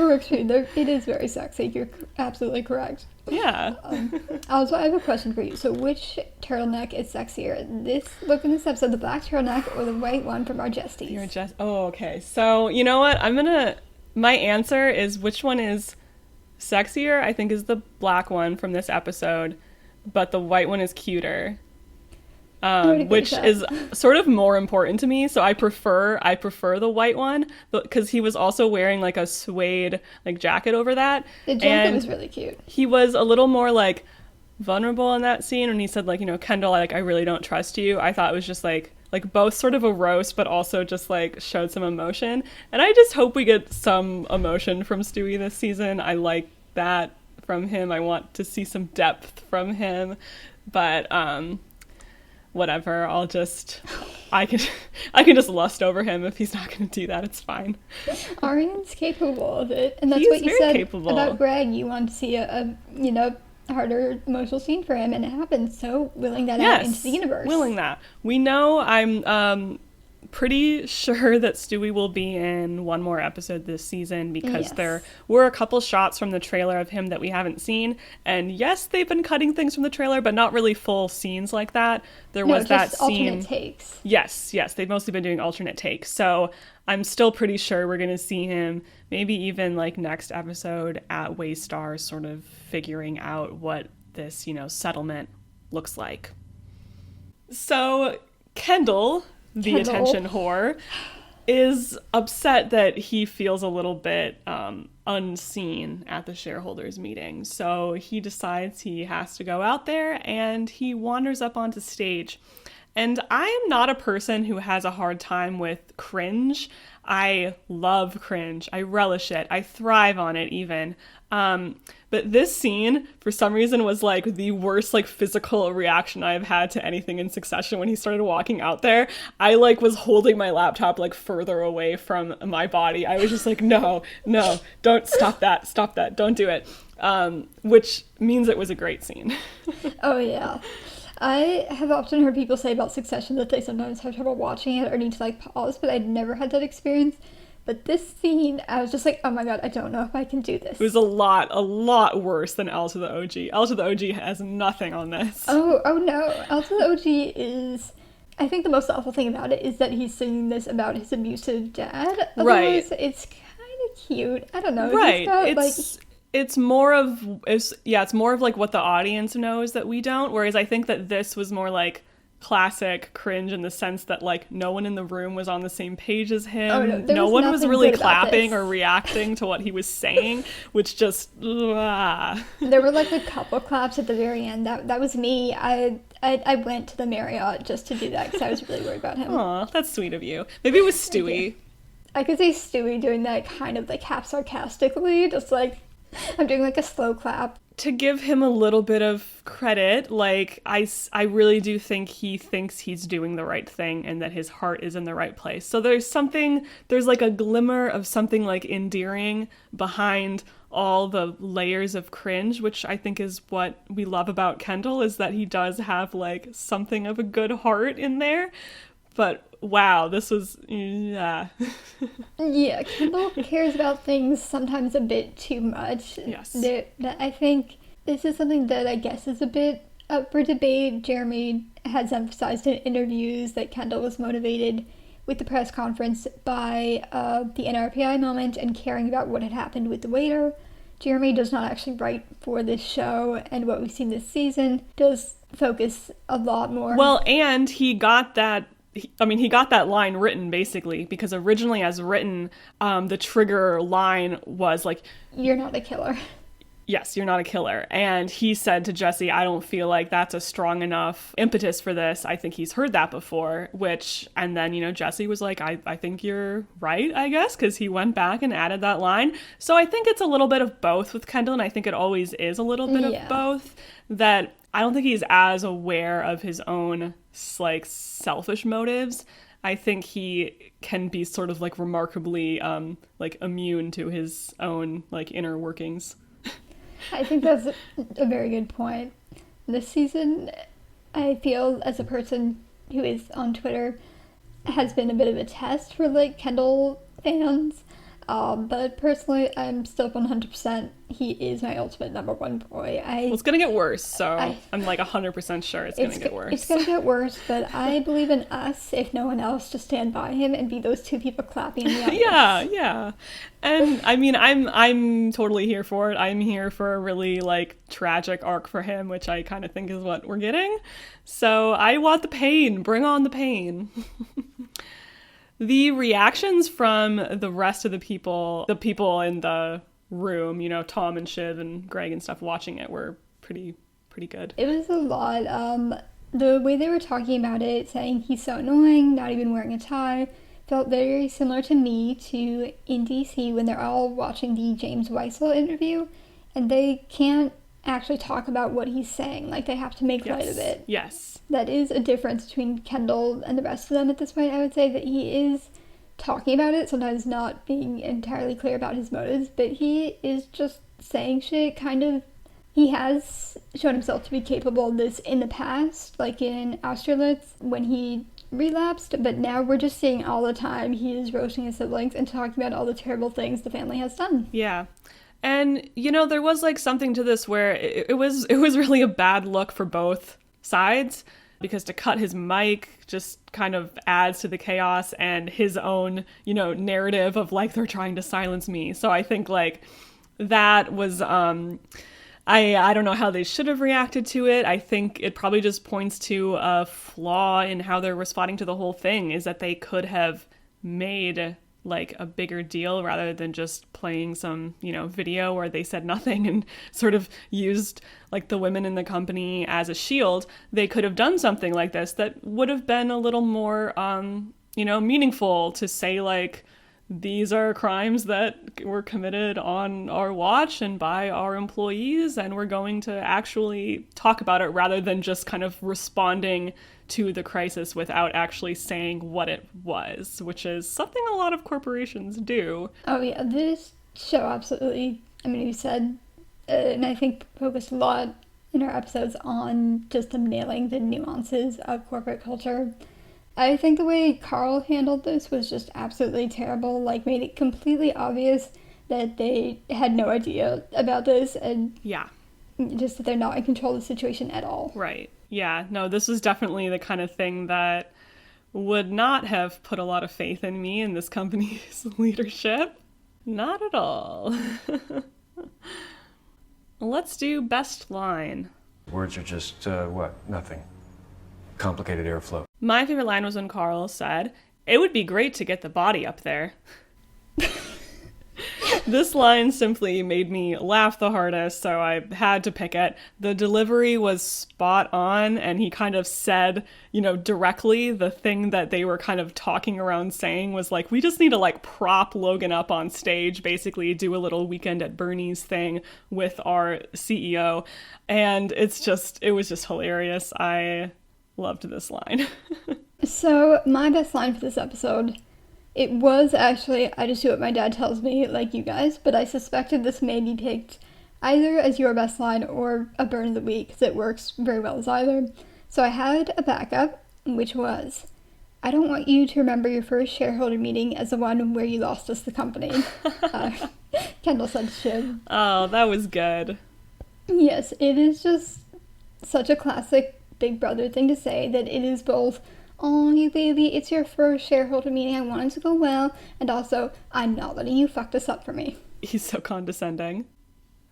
works for you. It is very sexy. You're absolutely correct. Yeah. Also, I have a question for you. So, which turtleneck is sexier? This look in this episode, the black turtleneck or the white one from our Jestys? Oh, okay. So, you know what? My answer is which one is sexier, I think, is the black one from this episode, but the white one is cuter. Which is sort of more important to me. So I prefer the white one because he was also wearing like a suede like jacket over that. The jacket was really cute. He was a little more like vulnerable in that scene when he said like, Kendall, I really don't trust you. I thought it was just like both sort of a roast, but also just like showed some emotion. And I just hope we get some emotion from Stewie this season. I like that from him. I want to see some depth from him, but whatever, I can just lust over him if he's not going to do that. It's fine. Arian's capable of it, and that's He's what you said capable. about Greg. You want to see a harder emotional scene for him, and it happened. So willing that out into the universe. Willing that. We know I'm pretty sure that Stewie will be in one more episode this season because there were a couple shots from the trailer of him that we haven't seen, and yes, they've been cutting things from the trailer, but not really full scenes like that. There was that scene. Alternate takes. Yes, they've mostly been doing alternate takes. So I'm still pretty sure we're going to see him maybe even like next episode at Waystar, sort of figuring out what this, settlement looks like. So Kendall, the attention whore, is upset that he feels a little bit unseen at the shareholders meeting. So he decides he has to go out there and he wanders up onto stage. And I am not a person who has a hard time with cringe. I love cringe. I relish it. I thrive on it even. But this scene, for some reason, was like the worst like physical reaction I've had to anything in Succession. When he started walking out there, I like was holding my laptop like further away from my body. I was just like, no, don't stop that, don't do it. Which means it was a great scene. Oh yeah. I have often heard people say about Succession that they sometimes have trouble watching it or need to like pause, but I'd never had that experience. But this scene, I was just like, oh my god, I don't know if I can do this. It was a lot worse than L to the OG. L to the OG has nothing on this. Oh no. L to the OG is... I think the most awful thing about it is that he's singing this about his abusive dad. Otherwise, right. It's kind of cute. I don't know. Right. Got, it's more of like what the audience knows that we don't. Whereas I think that this was more like classic cringe in the sense that like no one in the room was on the same page as him. Oh, no one was really clapping or reacting to what he was saying, which just There were like a couple claps at the very end. That was me. I went to the Marriott just to do that because I was really worried about him. Aw, that's sweet of you. Maybe it was Stewie. I could see Stewie doing that kind of like half sarcastically, just like I'm doing like a slow clap. to give him a little bit of credit, like, I really do think he thinks he's doing the right thing and that his heart is in the right place. So there's like a glimmer of something like endearing behind all the layers of cringe, which I think is what we love about Kendall, is that he does have like something of a good heart in there. But wow, this was, yeah. Yeah, Kendall cares about things sometimes a bit too much. Yes. I think this is something that I guess is a bit up for debate. Jeremy has emphasized in interviews that Kendall was motivated with the press conference by the NRPI moment and caring about what had happened with the waiter. Jeremy does not actually write for this show, and what we've seen this season does focus a lot more. Well, and he got that line written basically, because originally as written, the trigger line was like, "You're not a killer." Yes, you're not a killer. And he said to Jesse, I don't feel like that's a strong enough impetus for this. I think he's heard that before, and then, Jesse was like, I think you're right, I guess, because he went back and added that line. So I think it's a little bit of both with Kendall, and I think it always is a little bit of both, that I don't think he's as aware of his own, like, selfish motives. I think he can be sort of, like, remarkably, like, immune to his own, like, inner workings. I think that's a very good point. This season, I feel, as a person who is on Twitter, has been a bit of a test for, like, Kendall fans. But personally, I'm still 100%. He is my ultimate number one boy. Well, it's gonna get worse, so I'm like 100% sure it's gonna get worse. It's gonna get worse, but I believe in us, if no one else, to stand by him and be those two people clapping in the audience. Yeah. And I mean, I'm totally here for it. I'm here for a really like tragic arc for him, which I kind of think is what we're getting. So I want the pain. Bring on the pain. The reactions from the rest of the people in the room, Tom and Shiv and Greg and stuff watching it, were pretty good. It was a lot. The way they were talking about it, saying he's so annoying, not even wearing a tie, felt very similar to me to in DC when they're all watching the James Weissel interview and they can't actually talk about what he's saying. Like, they have to make light of it. Yes. That is a difference between Kendall and the rest of them at this point. I would say that he is talking about it, sometimes not being entirely clear about his motives, but he is just saying shit, kind of. He has shown himself to be capable of this in the past, like in Austerlitz when he relapsed, but now we're just seeing all the time he is roasting his siblings and talking about all the terrible things the family has done. Yeah. And, there was like something to this where it was really a bad look for both sides, because to cut his mic just kind of adds to the chaos and his own, narrative of like, they're trying to silence me. So I think like that was, I don't know how they should have reacted to it. I think it probably just points to a flaw in how they're responding to the whole thing, is that they could have made like a bigger deal rather than just playing some, video where they said nothing and sort of used like the women in the company as a shield. They could have done something like this that would have been a little more, meaningful, to say like, these are crimes that were committed on our watch and by our employees, and we're going to actually talk about it rather than just kind of responding to the crisis without actually saying what it was, which is something a lot of corporations do. Oh yeah, this show absolutely, you said, and I think focused a lot in our episodes on just them nailing the nuances of corporate culture. I think the way Carl handled this was just absolutely terrible, like made it completely obvious that they had no idea about this, and just that they're not in control of the situation at all. Right. Yeah, no, this was definitely the kind of thing that would not have put a lot of faith in me in this company's leadership. Not at all. Let's do best line. Words are just, nothing. Complicated airflow. My favorite line was when Carl said, "It would be great to get the body up there." This line simply made me laugh the hardest, so I had to pick it. The delivery was spot on, and he kind of said, directly the thing that they were kind of talking around saying was like, we just need to like prop Logan up on stage, basically do a little Weekend at Bernie's thing with our CEO. And it was just hilarious. I loved this line. So my best line for this episode, it was actually, I just do what my dad tells me, like you guys, but I suspected this may be picked either as your best line or a burn of the week, because it works very well as either. So I had a backup, which was, I don't want you to remember your first shareholder meeting as the one where you lost us the company. Kendall said Shiv. Oh, that was good. Yes, it is just such a classic Big Brother thing to say, that it is both, oh, you baby, it's your first shareholder meeting, I want it to go well, and also, I'm not letting you fuck this up for me. He's so condescending.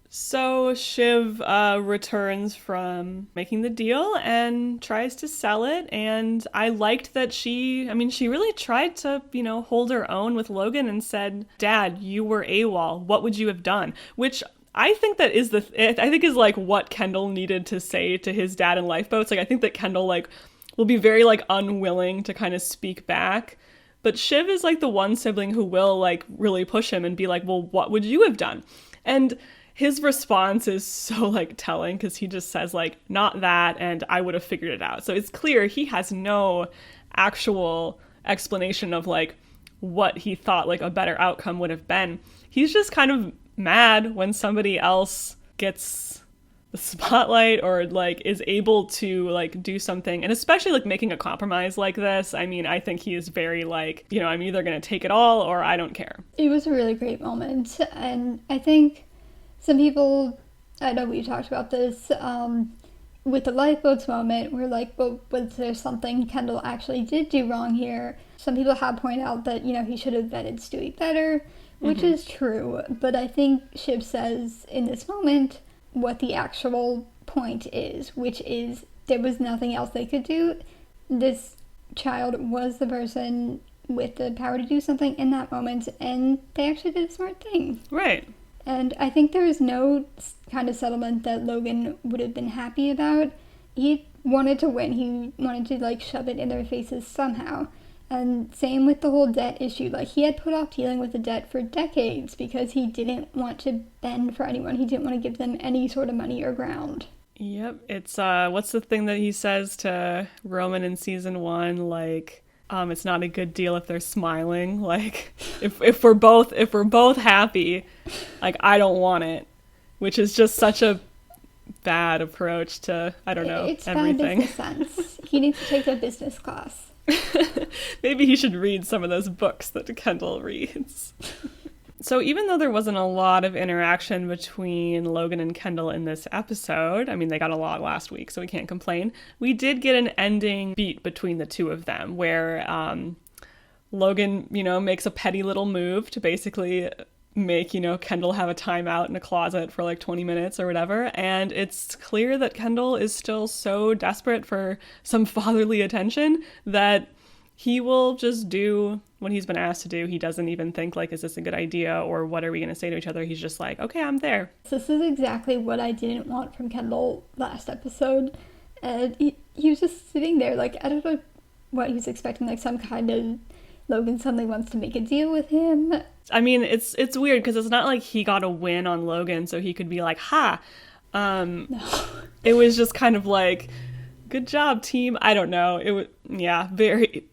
So Shiv returns from making the deal and tries to sell it, and I liked that she really tried to, hold her own with Logan and said, Dad, you were AWOL, what would you have done? Which I think that is is like what Kendall needed to say to his dad in Lifeboats. Like, I think that Kendall will be very unwilling to kind of speak back. But Shiv is the one sibling who will really push him and be like, well, what would you have done? And his response is so telling, because he just says not that, and I would have figured it out. So it's clear he has no actual explanation of what he thought a better outcome would have been. He's just kind of mad when somebody else gets the spotlight or is able to do something, and especially making a compromise like this. I mean, I think he is very I'm either going to take it all or I don't care. It was a really great moment, and I think some people, I know we talked about this with the Lifeboats moment, we're well, was there something Kendall actually did do wrong here? Some people have pointed out that he should have vetted Stewie better, which is true, but I think Shiv says in this moment what the actual point is, which is there was nothing else they could do. This child was the person with the power to do something in that moment, and they actually did a smart thing. Right. And I think there is no kind of settlement that Logan would have been happy about. He wanted to win. He wanted to shove it in their faces somehow. And same with the whole debt issue. He had put off dealing with the debt for decades because he didn't want to bend for anyone. He didn't want to give them any sort of money or ground. Yep. It's, what's the thing that he says to Roman in season 1? It's not a good deal if they're smiling. If we're both happy, I don't want it. Which is just such a bad approach to, I don't know, it's everything. It's bad business sense. He needs to take a business class. Maybe he should read some of those books that Kendall reads. So even though there wasn't a lot of interaction between Logan and Kendall in this episode, I mean, they got a lot last week, so we can't complain, we did get an ending beat between the two of them where Logan, makes a petty little move to basically make, Kendall have a timeout in a closet for 20 minutes or whatever. And it's clear that Kendall is still so desperate for some fatherly attention that he will just do what he's been asked to do. He doesn't even think is this a good idea or what are we going to say to each other? He's just okay, I'm there. This is exactly what I didn't want from Kendall last episode. And he was just sitting there I don't know what he was expecting, some kind of Logan suddenly wants to make a deal with him. I mean, it's weird because it's not he got a win on Logan so he could be ha. No. It was just kind of good job, team. I don't know. It was, very,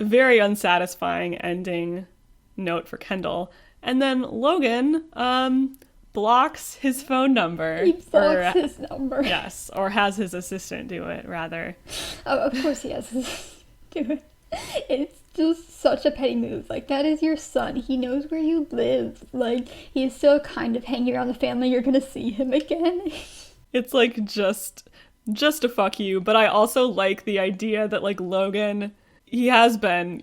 very unsatisfying ending note for Kendall. And then Logan blocks his phone number. He blocks his number. Yes, or has his assistant do it, rather. Oh, of course he has his do it. It's just such a petty move. that is your son. He knows where you live. He's still kind of hanging around the family. You're gonna see him again. It's just a fuck you. But I also like the idea that Logan, he has been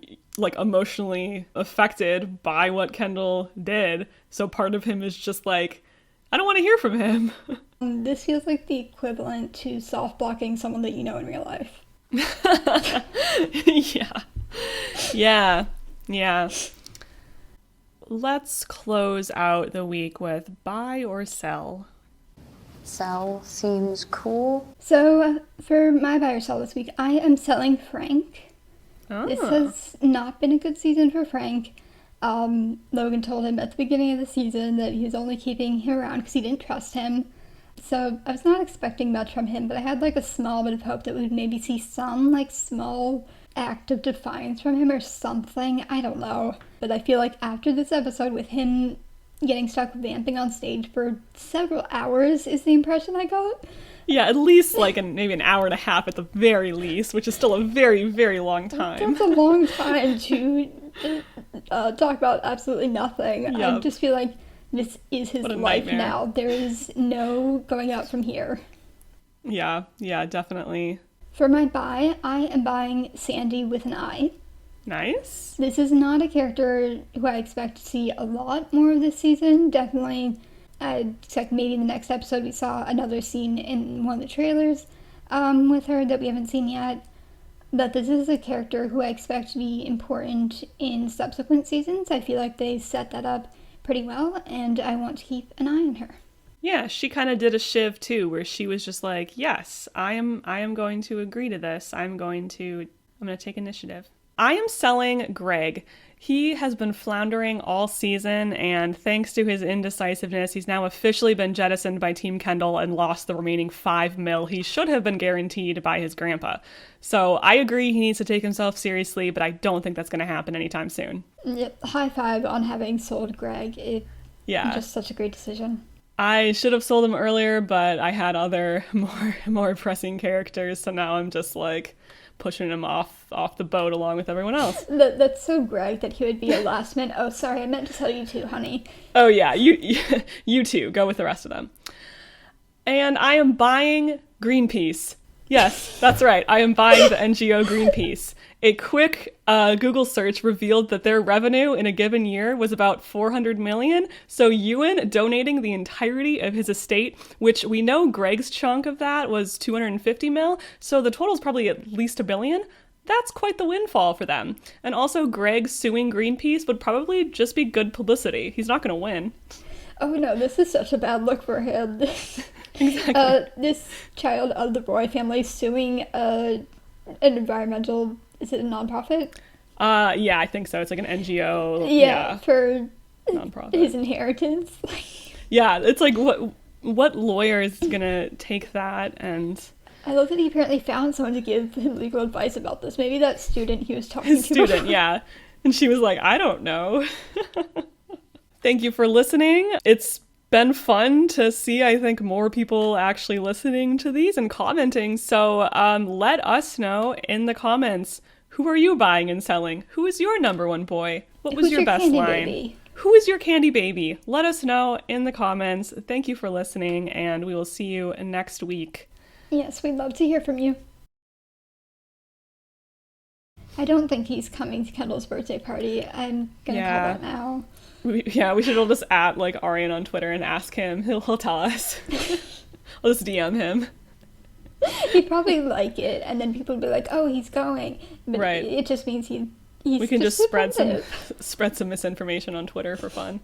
emotionally affected by what Kendall did. So part of him is just I don't want to hear from him. This feels like the equivalent to soft blocking someone that you know in real life. Yeah. let's close out the week with buy or sell. Sell seems cool. So, for my buy or sell this week, I am selling Frank. This has not been a good season for Frank. Logan told him at the beginning of the season that he was only keeping him around because he didn't trust him. So I was not expecting much from him, but I had like a small bit of hope that we would maybe see some like small act of defiance from him or something. I don't know. But I feel like after this episode with him getting stuck vamping on stage for several hours is the impression I got. Yeah, at least like maybe an hour and a half at the very least, which is still a very, very long time. That's a long time to talk about absolutely nothing. Yep. I just feel like this is his What a life nightmare. now. There is no going out from here. Yeah, definitely. For my buy, I am buying Sandy with an I. Nice. This is not a character who I expect to see a lot more of this season. Definitely, I expect maybe in the next episode we saw another scene in one of the trailers with her that we haven't seen yet. But this is a character who I expect to be important in subsequent seasons. I feel like they set that up pretty well, and I want to keep an eye on her. Yeah, she kind of did a Shiv too, where she was just like, yes, I am going to agree to this. I'm going to take initiative. I am selling Greg. He has been floundering all season, and thanks to his indecisiveness, he's now officially been jettisoned by Team Kendall and lost the remaining $5 million he should have been guaranteed by his grandpa. So I agree he needs to take himself seriously, but I don't think that's going to happen anytime soon. Yep, high five on having sold Greg. Just such a great decision. I should have sold him earlier, but I had other more pressing characters, so now I'm just like pushing him off the boat along with everyone else. That's so Greg that he would be a last minute. Oh, sorry, I meant to tell you too, honey. Oh yeah, you too. Go with the rest of them. And I am buying Greenpeace. Yes, that's right. I am buying the NGO Greenpeace. A quick Google search revealed that their revenue in a given year was about $400 million. So Ewan donating the entirety of his estate, which we know Greg's chunk of that was $250 million. So the total is probably at least $1 billion. That's quite the windfall for them. And also Greg suing Greenpeace would probably just be good publicity. He's not going to win. Oh no, this is such a bad look for him. Exactly. This child of the Roy family suing an environmental, is it a nonprofit? Yeah, I think so. It's like an NGO. Yeah, for nonprofit. his inheritance. Yeah, it's like what lawyer is gonna take that? And I love that he apparently found someone to give him legal advice about this. Maybe that student he was talking his to. student, yeah. And she was like, I don't know. Thank you for listening. It's been fun to see, I think, more people actually listening to these and commenting. So let us know in the comments, who are you buying and selling? Who is your number one boy? What was Who's your best candy line? baby? Who is your candy baby? Let us know in the comments. Thank you for listening, and we will see you next week. Yes, we'd love to hear from you. I don't think he's coming to Kendall's birthday party. I'm gonna call that now. We should all just at like Arian on Twitter and ask him. He'll tell us. I'll just DM him. He'd probably like it, and then people would be like, "Oh, he's going." But right. It just means he's. We can just spread defensive. some misinformation on Twitter for fun.